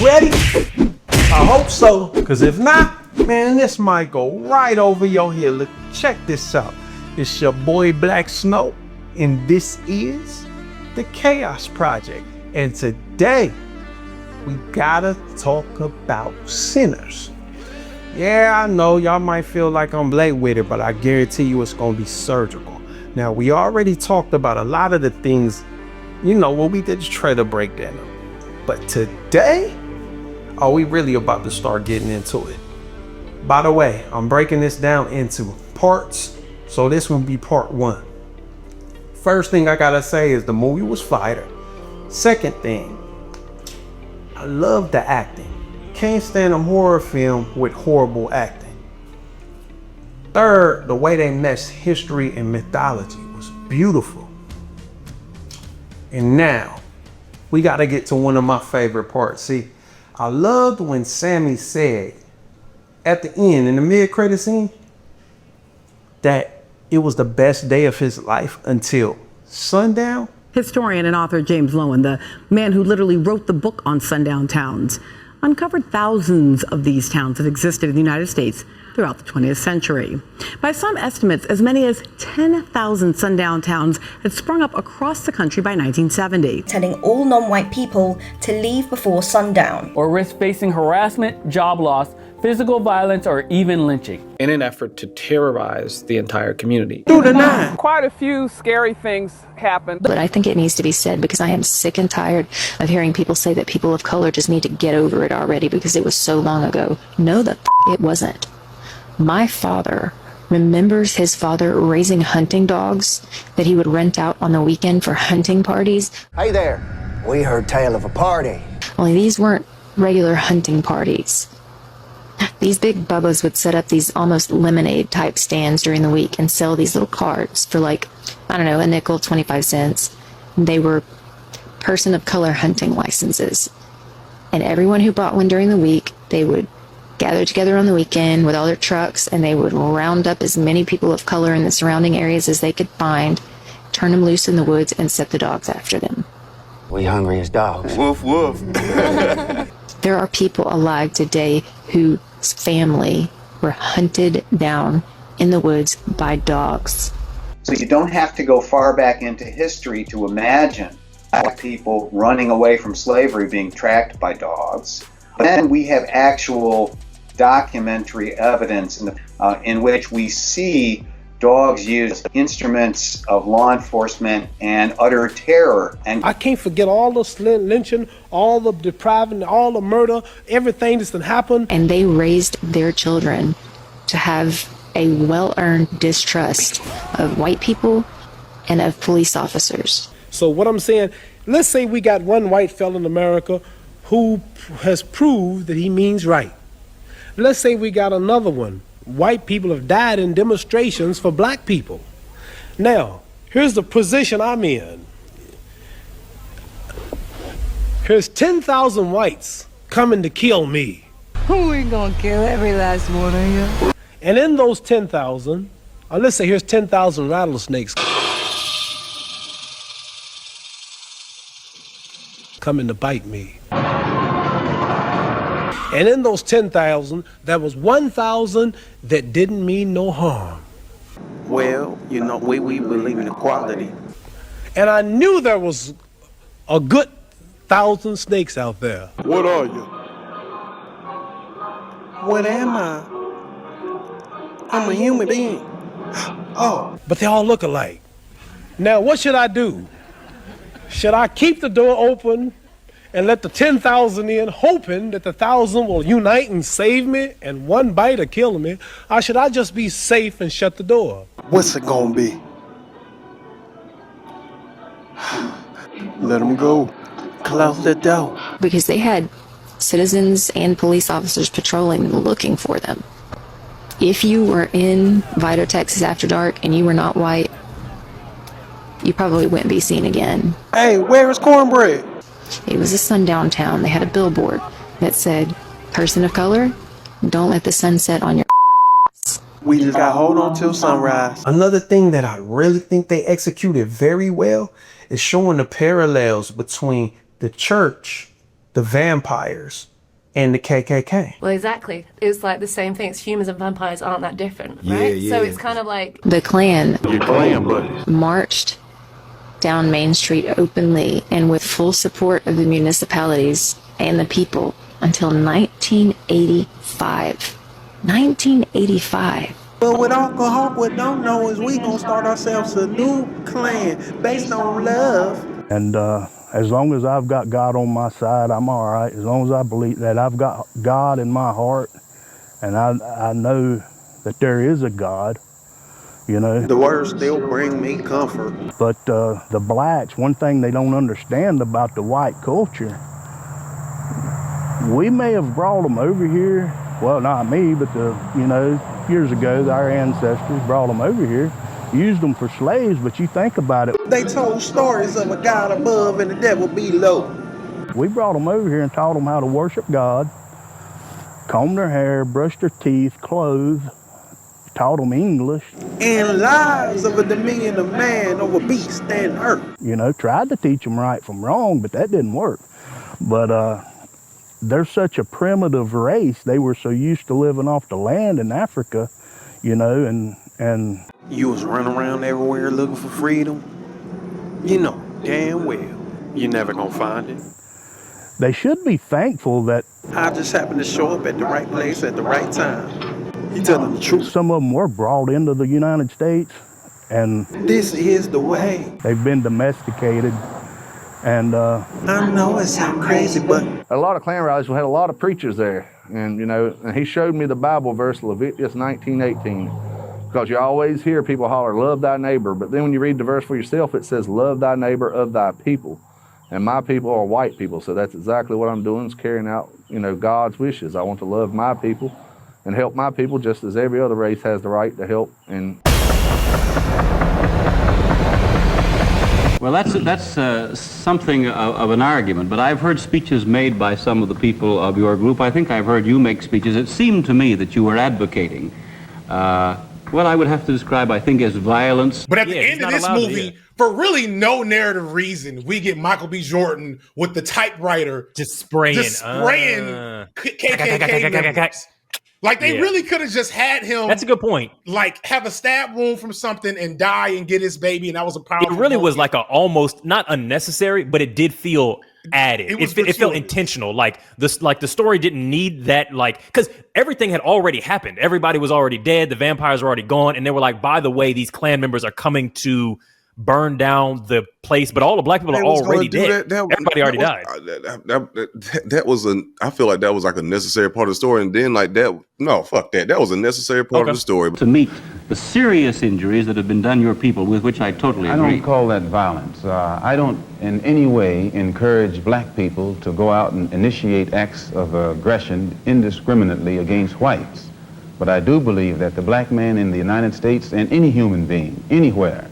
ready? I hope so, because if not, man, this might go right over your head. Look, check this out. It's your boy Black Snow, and this is the Chaos Project. And today, we gotta talk about sinners. Yeah, I know y'all might feel like I'm late with it, but I guarantee you it's gonna be surgical. Now, we already talked about a lot of the things, you know, what we did to try to break down. But today, we really about to start getting into it. By the way, I'm breaking this down into parts, so this will be part 1. First thing I gotta say is the movie was fire. Second thing, I love the acting. Can't stand a horror film with horrible acting. Third, the way they meshed history and mythology was beautiful. And now, we gotta get to one of my favorite parts. See, I loved when Sammy said at the end, in the mid-credit scene, that it was the best day of his life until sundown. Historian and author James Lowen, the man who literally wrote the book on sundown towns, uncovered thousands of these towns that existed in the United States throughout the 20th century. By some estimates, as many as 10,000 sundown towns had sprung up across the country by 1970. Telling all non-white people to leave before sundown. Or risk facing harassment, job loss, physical violence, or even lynching. In an effort to terrorize the entire community. Through the nine. Quite a few scary things happened. But I think it needs to be said because I am sick and tired of hearing people say that people of color just need to get over it already because it was so long ago. No, it wasn't. My father remembers his father raising hunting dogs that he would rent out on the weekend for hunting parties. Hey there, we heard tale of a party. Only these weren't regular hunting parties. These big bubbas would set up these almost lemonade type stands during the week and sell these little cards for like, I don't know, a nickel, 25 cents. They were person of color hunting licenses. And everyone who bought one during the week, they would gather together on the weekend with all their trucks and they would round up as many people of color in the surrounding areas as they could find, turn them loose in the woods and set the dogs after them. We hungry as dogs. Woof, woof. There are people alive today whose family were hunted down in the woods by dogs. So you don't have to go far back into history to imagine people running away from slavery being tracked by dogs. But then we have actual documentary evidence in which we see dogs used as instruments of law enforcement and utter terror. And I can't forget all the lynching, all the depriving, all the murder, everything that's happened. And they raised their children to have a well-earned distrust of white people and of police officers. So what I'm saying, let's say we got one white fella in America who has proved that he means right. Let's say we got another one. White people have died in demonstrations for black people. Now, here's the position I'm in. Here's 10,000 whites coming to kill me. We gonna kill every last one of you. And in those 10,000, let's say here's 10,000 rattlesnakes coming to bite me. And in those 10,000, there was 1,000 that didn't mean no harm. Well, you know, we believe in equality. And I knew there was a good 1,000 snakes out there. What are you? What am I? I'm a human being. Oh. But they all look alike. Now, what should I do? Should I keep the door open and let the 10,000 in, hoping that the 1,000 will unite and save me and one bite will kill me? Or should I just be safe and shut the door? What's it gonna be? Let them go. Close the door. Because they had citizens and police officers patrolling looking for them. If you were in Vito, Texas after dark and you were not white, you probably wouldn't be seen again. Hey, where is cornbread? It was a sundown town. They had a billboard that said, person of color, don't let the sun set on your We just got to hold on till sunrise. Another thing that I really think they executed very well is showing the parallels between the church, the vampires, and the KKK. Well, exactly. It's like the same thing. It's humans and vampires aren't that different, right? So it's kind of like... The Klan buddies marched down Main Street openly and with full support of the municipalities and the people until 1985. 1985. But what Uncle Hawkwood don't know is we gonna start ourselves a new clan based on love. And as long as I've got God on my side, I'm all right. As long as I believe that I've got God in my heart, and I know that there is a God, you know. The words still bring me comfort. But the blacks, one thing they don't understand about the white culture, we may have brought them over here. Well, not me, but years ago, our ancestors brought them over here, used them for slaves, but you think about it. They told stories of a God above and the devil below. We brought them over here and taught them how to worship God, comb their hair, brush their teeth, clothe, taught them English. And lives of a dominion of man over beast and earth. Tried to teach them right from wrong, but that didn't work. But they're such a primitive race. They were so used to living off the land in Africa, and you was running around everywhere looking for freedom. You know damn well you're never gonna find it. They should be thankful that I just happened to show up at the right place at the right time. You telling the truth. Some of them were brought into the United States, and this is the way. They've been domesticated. And I know it sounds crazy, but a lot of Klan rallies, we had a lot of preachers there, and and he showed me the Bible verse, Leviticus 19:18, because you always hear people holler, "Love thy neighbor," but then when you read the verse for yourself, it says, "Love thy neighbor of thy people," and my people are white people, so that's exactly what I'm doing, is carrying out, God's wishes. I want to love my people and help my people just as every other race has the right to help. And well, that's something of an argument, but I've heard speeches made by some of the people of your group. I think I've heard you make speeches. It seemed to me that you were advocating, what I would have to describe, I think, as violence. But at the end of this movie, for really no narrative reason, we get Michael B. Jordan with the typewriter just spraying KKK members. Like, they really could have just had him. That's a good point. Like, have a stab wound from something and die and get his baby, and that was a powerful It really moment. was like a almost, not unnecessary, but it did feel added. It felt intentional. Like the story didn't need that, because everything had already happened. Everybody was already dead. The vampires were already gone. And they were like, by the way, these Klan members are coming to burn down the place, but all the black people are already dead. Everybody already died. I feel like that was like a necessary part of the story. And then fuck that. That was a necessary part of the story. To meet the serious injuries that have been done your people, with which I totally agree. I don't call that violence. I don't in any way encourage black people to go out and initiate acts of aggression indiscriminately against whites. But I do believe that the black man in the United States, and any human being, anywhere,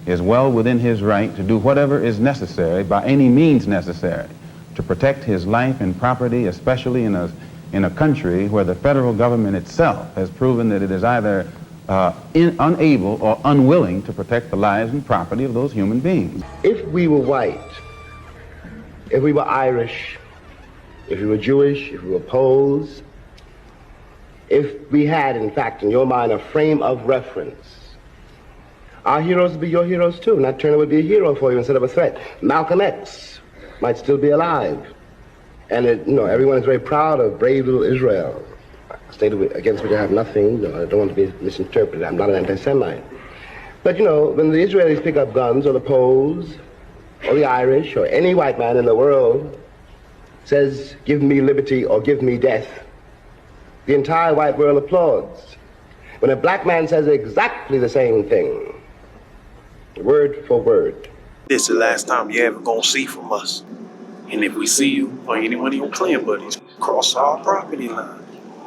is well within his right to do whatever is necessary, by any means necessary, to protect his life and property, especially in a country where the federal government itself has proven that it is either unable or unwilling to protect the lives and property of those human beings. If we were white, if we were Irish, if we were Jewish, if we were Poles, if we had, in fact, in your mind, a frame of reference, our heroes would be your heroes too. Nat Turner would be a hero for you instead of a threat. Malcolm X might still be alive. And everyone is very proud of brave little Israel, a state against which I have nothing. I don't want to be misinterpreted. I'm not an anti-Semite. But when the Israelis pick up guns, or the Poles, or the Irish, or any white man in the world says, "Give me liberty or give me death," the entire white world applauds. When a black man says exactly the same thing, word for word, this is the last time you ever gonna see from us. And if we see you or any one of your Klan buddies cross our property line,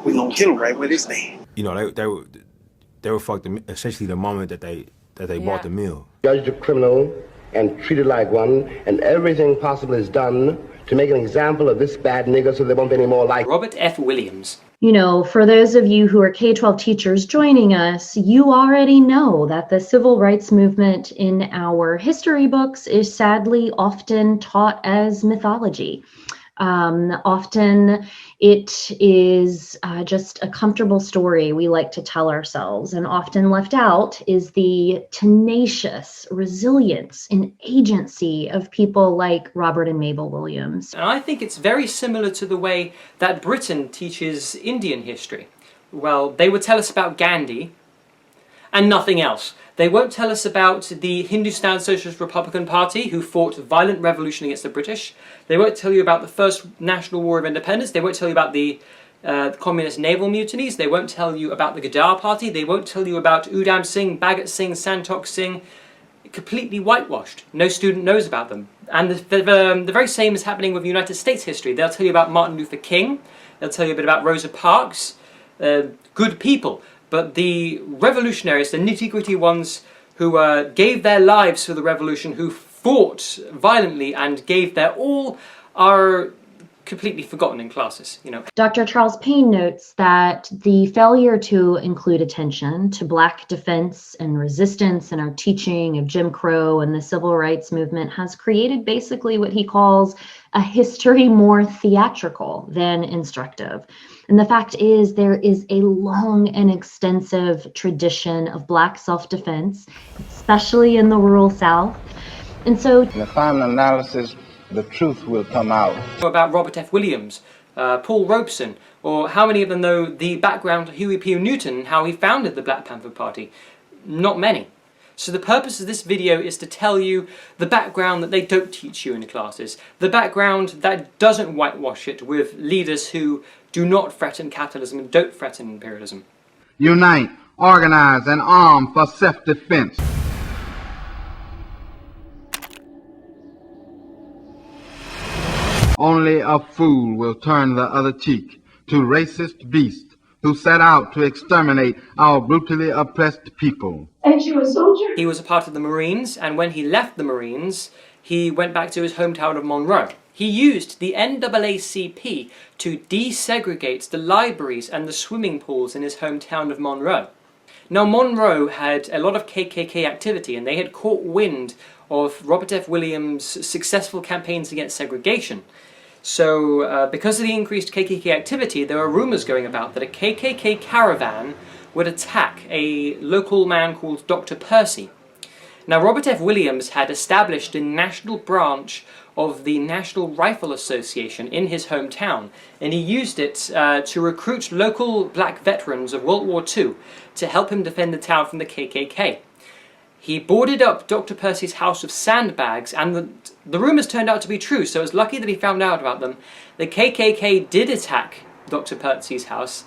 we gonna kill them right where they stand. They were fucked essentially the moment that they bought the mill. Judged a criminal and treated like one, and everything possible is done to make an example of this bad nigger so there won't be any more like Robert F. Williams. For those of you who are K-12 teachers joining us, you already know that the civil rights movement in our history books is sadly often taught as mythology. Often it is just a comfortable story we like to tell ourselves, and often left out is the tenacious resilience and agency of people like Robert and Mabel Williams. And I think it's very similar to the way that Britain teaches Indian history. Well, they would tell us about Gandhi and nothing else. They won't tell us about the Hindustan Socialist Republican Party, who fought a violent revolution against the British. They won't tell you about the First National War of Independence. They won't tell you about the communist naval mutinies. They won't tell you about the Ghadar Party. They won't tell you about Udham Singh, Bhagat Singh, Santokh Singh. Completely whitewashed. No student knows about them. And the very same is happening with United States history. They'll tell you about Martin Luther King. They'll tell you a bit about Rosa Parks. Good people. But the revolutionaries, the nitty-gritty ones who gave their lives for the revolution, who fought violently and gave their all, are completely forgotten in classes, you know. Dr. Charles Payne notes that the failure to include attention to Black defense and resistance in our teaching of Jim Crow and the Civil Rights Movement has created basically what he calls a history more theatrical than instructive. And the fact is, there is a long and extensive tradition of Black self-defense, especially in the rural South. And so, in the final analysis, the truth will come out. About Robert F. Williams, Paul Robeson, or how many of them know the background of Huey P. Newton and how he founded the Black Panther Party? Not many. So the purpose of this video is to tell you the background that they don't teach you in classes, the background that doesn't whitewash it with leaders who do not threaten capitalism and don't threaten imperialism. Unite, organize, and arm for self-defense. Only a fool will turn the other cheek to racist beasts who set out to exterminate our brutally oppressed people. And you a soldier? He was a part of the Marines, and when he left the Marines, he went back to his hometown of Monroe. He used the NAACP to desegregate the libraries and the swimming pools in his hometown of Monroe. Now, Monroe had a lot of KKK activity, and they had caught wind of Robert F. Williams' successful campaigns against segregation. So, because of the increased KKK activity, there were rumors going about that a KKK caravan would attack a local man called Dr. Percy. Now, Robert F. Williams had established a national branch of the National Rifle Association in his hometown, and he used it to recruit local black veterans of World War II to help him defend the town from the KKK. He boarded up Dr. Percy's house with sandbags, and the rumors turned out to be true, so it was lucky that he found out about them. The KKK did attack Dr. Percy's house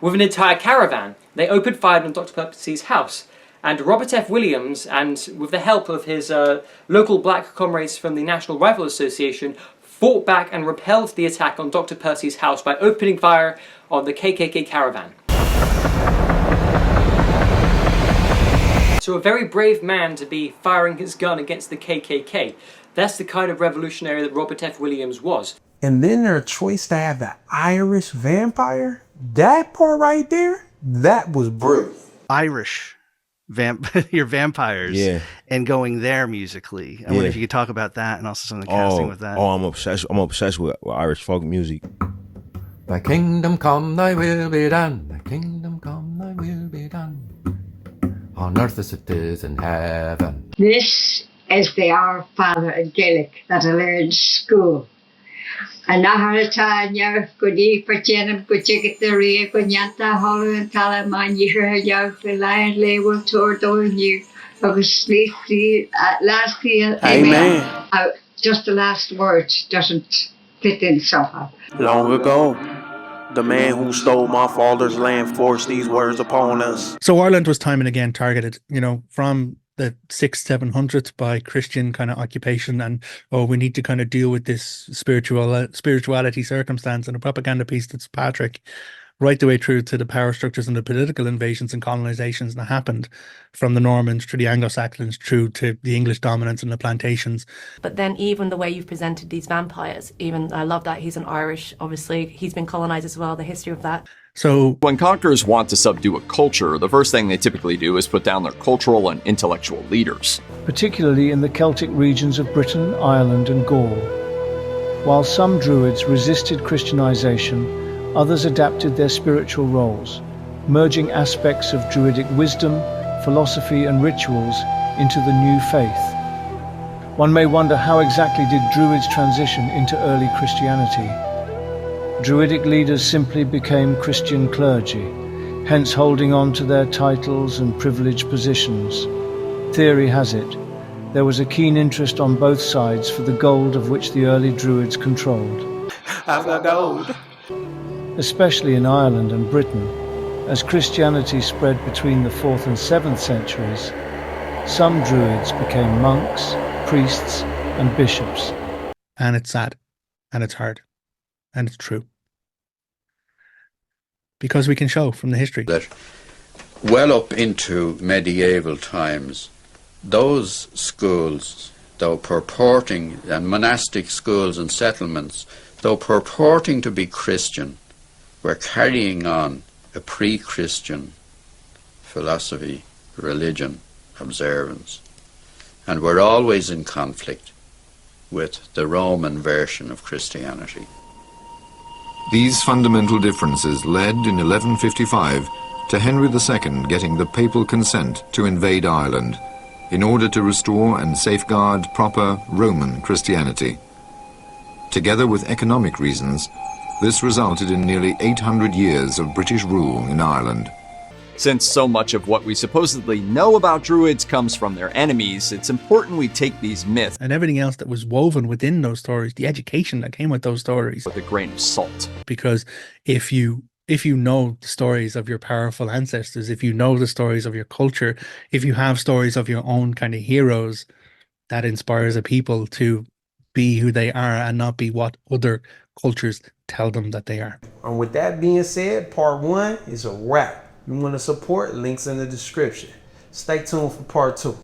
with an entire caravan. They opened fire on Dr. Percy's house, and Robert F. Williams, and with the help of his local black comrades from the National Rifle Association, fought back and repelled the attack on Dr. Percy's house by opening fire on the KKK caravan. So a very brave man to be firing his gun against the KKK. That's the kind of revolutionary that Robert F. Williams was. And then their choice to have the Irish vampire, that part right there, that was brilliant. Irish your vampires, yeah, and going there musically. I wonder if you could talk about that and also some of the casting with that. Oh, I'm obsessed with Irish folk music. Thy kingdom come, thy will be done. Thy kingdom come, thy will be done. On earth as it is in heaven. This is the Our Father in Gaelic that I learned in school. And Naharatanya, Gudi Pachenim, Guchikataria, Gunyata, Hollow and Talaman, Yahoo, the Lion Label, Tordo, and you. Last year, amen. Just the last word doesn't fit in somehow. Long ago, the man who stole my father's land forced these words upon us. So Ireland was time and again targeted, from the 600s, 700s by Christian kind of occupation, and we need to kind of deal with this spirituality circumstance, and a propaganda piece that's Patrick, right the way through to the power structures and the political invasions and colonizations that happened from the Normans through the Anglo-Saxons through to the English dominance and the plantations. But then even the way you've presented these vampires, I love that he's an Irish, obviously he's been colonized as well, the history of that. So when conquerors want to subdue a culture, the first thing they typically do is put down their cultural and intellectual leaders. Particularly in the Celtic regions of Britain, Ireland and Gaul. While some Druids resisted Christianization, others adapted their spiritual roles, merging aspects of Druidic wisdom, philosophy and rituals into the new faith. One may wonder, how exactly did Druids transition into early Christianity? Druidic leaders simply became Christian clergy, hence holding on to their titles and privileged positions. Theory has it, there was a keen interest on both sides for the gold of which the early Druids controlled. I've got gold. Especially in Ireland and Britain, as Christianity spread between the 4th and 7th centuries, some Druids became monks, priests, and bishops. And it's sad, and it's hard, and it's true. Because we can show from the history that well up into medieval times, those schools, though purporting, and monastic schools and settlements, though purporting to be Christian, were carrying on a pre-Christian philosophy, religion, observance, and were always in conflict with the Roman version of Christianity. These fundamental differences led in 1155 to Henry II getting the papal consent to invade Ireland in order to restore and safeguard proper Roman Christianity. Together with economic reasons, this resulted in nearly 800 years of British rule in Ireland. Since so much of what we supposedly know about Druids comes from their enemies, it's important we take these myths and everything else that was woven within those stories, the education that came with those stories, with a grain of salt. Because if you know the stories of your powerful ancestors, if you know the stories of your culture, if you have stories of your own kind of heroes, that inspires a people to be who they are and not be what other cultures tell them that they are. And with that being said, part 1 is a wrap. You want to support, links in the description. Stay tuned for part 2.